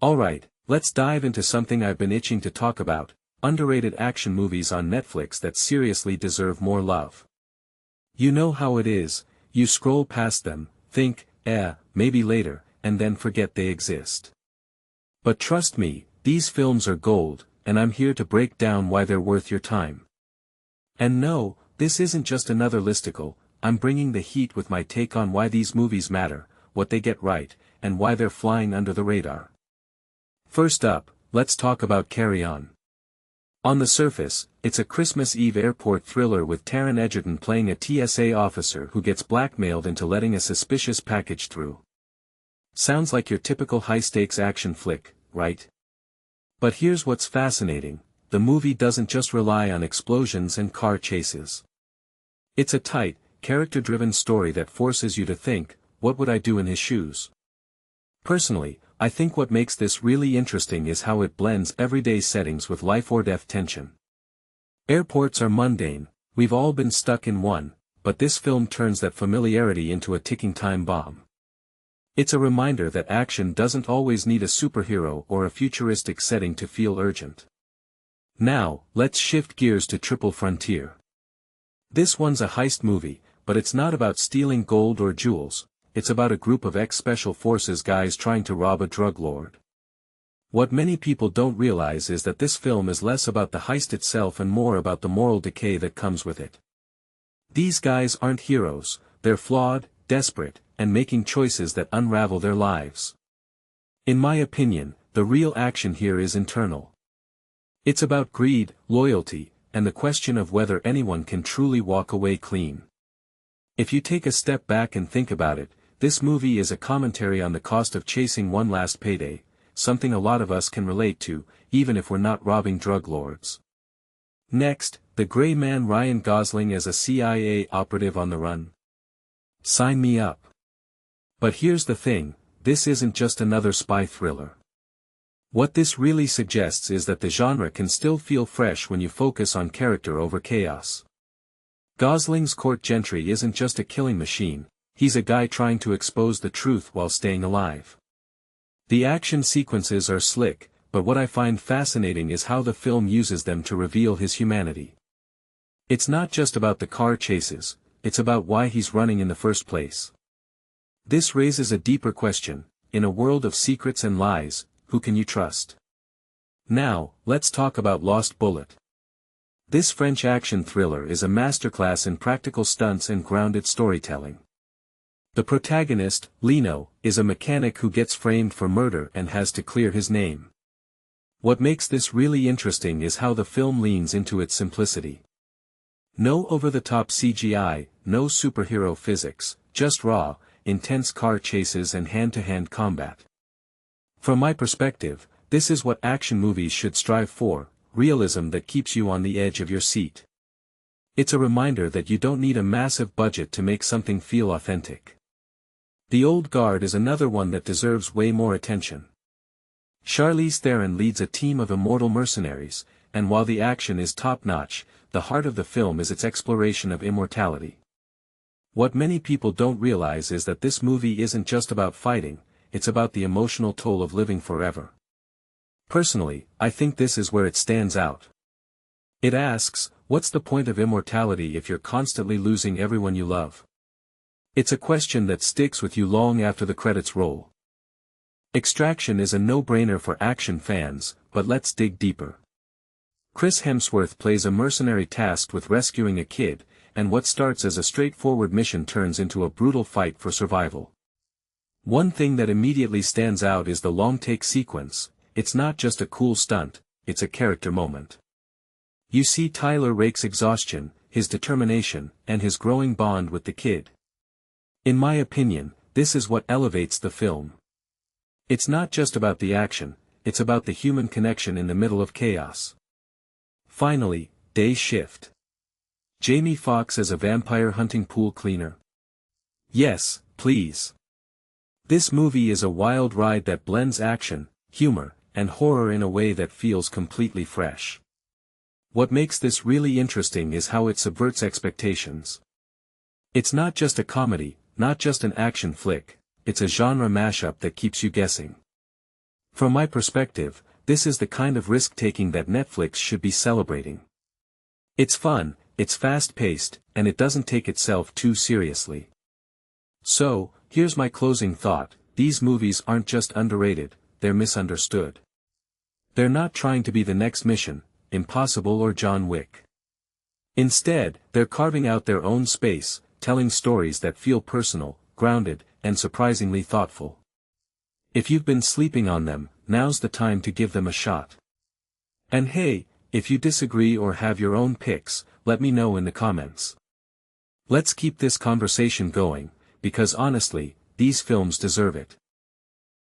Alright, let's dive into something I've been itching to talk about, underrated action movies on Netflix that seriously deserve more love. You know how it is, you scroll past them, think, maybe later, and then forget they exist. But trust me, these films are gold, and I'm here to break down why they're worth your time. And no, this isn't just another listicle, I'm bringing the heat with my take on why these movies matter, what they get right, and why they're flying under the radar. First up, let's talk about Carry On. On the surface, it's a Christmas Eve airport thriller with Taron Egerton playing a TSA officer who gets blackmailed into letting a suspicious package through. Sounds like your typical high-stakes action flick, right? But here's what's fascinating, the movie doesn't just rely on explosions and car chases. It's a tight, character-driven story that forces you to think, what would I do in his shoes? Personally, I think what makes this really interesting is how it blends everyday settings with life-or-death tension. Airports are mundane, we've all been stuck in one, but this film turns that familiarity into a ticking time bomb. It's a reminder that action doesn't always need a superhero or a futuristic setting to feel urgent. Now, let's shift gears to Triple Frontier. This one's a heist movie, but it's not about stealing gold or jewels. It's about a group of ex-special forces guys trying to rob a drug lord. What many people don't realize is that this film is less about the heist itself and more about the moral decay that comes with it. These guys aren't heroes, they're flawed, desperate, and making choices that unravel their lives. In my opinion, the real action here is internal. It's about greed, loyalty, and the question of whether anyone can truly walk away clean. If you take a step back and think about it, this movie is a commentary on the cost of chasing one last payday, something a lot of us can relate to, even if we're not robbing drug lords. Next, the gray man Ryan Gosling as a CIA operative on the run. Sign me up. But here's the thing, this isn't just another spy thriller. What this really suggests is that the genre can still feel fresh when you focus on character over chaos. Gosling's court gentry isn't just a killing machine, he's a guy trying to expose the truth while staying alive. The action sequences are slick, but what I find fascinating is how the film uses them to reveal his humanity. It's not just about the car chases, it's about why he's running in the first place. This raises a deeper question, in a world of secrets and lies, who can you trust? Now, let's talk about Lost Bullet. This French action thriller is a masterclass in practical stunts and grounded storytelling. The protagonist, Lino, is a mechanic who gets framed for murder and has to clear his name. What makes this really interesting is how the film leans into its simplicity. No over-the-top CGI, no superhero physics, just raw, intense car chases and hand-to-hand combat. From my perspective, this is what action movies should strive for, realism that keeps you on the edge of your seat. It's a reminder that you don't need a massive budget to make something feel authentic. The Old Guard is another one that deserves way more attention. Charlize Theron leads a team of immortal mercenaries, and while the action is top-notch, the heart of the film is its exploration of immortality. What many people don't realize is that this movie isn't just about fighting, it's about the emotional toll of living forever. Personally, I think this is where it stands out. It asks, what's the point of immortality if you're constantly losing everyone you love? It's a question that sticks with you long after the credits roll. Extraction is a no-brainer for action fans, but let's dig deeper. Chris Hemsworth plays a mercenary tasked with rescuing a kid, and what starts as a straightforward mission turns into a brutal fight for survival. One thing that immediately stands out is the long-take sequence. It's not just a cool stunt, it's a character moment. You see Tyler Rake's exhaustion, his determination, and his growing bond with the kid. In my opinion, this is what elevates the film. It's not just about the action, it's about the human connection in the middle of chaos. Finally, Day Shift. Jamie Foxx as a vampire hunting pool cleaner. Yes, please. This movie is a wild ride that blends action, humor, and horror in a way that feels completely fresh. What makes this really interesting is how it subverts expectations. It's not just a comedy, not just an action flick, it's a genre mashup that keeps you guessing. From my perspective, this is the kind of risk-taking that Netflix should be celebrating. It's fun, it's fast-paced, and it doesn't take itself too seriously. So, here's my closing thought: these movies aren't just underrated, they're misunderstood. They're not trying to be the next Mission Impossible or John Wick. Instead, they're carving out their own space, telling stories that feel personal, grounded, and surprisingly thoughtful. If you've been sleeping on them, now's the time to give them a shot. And hey, if you disagree or have your own picks, let me know in the comments. Let's keep this conversation going, because honestly, these films deserve it.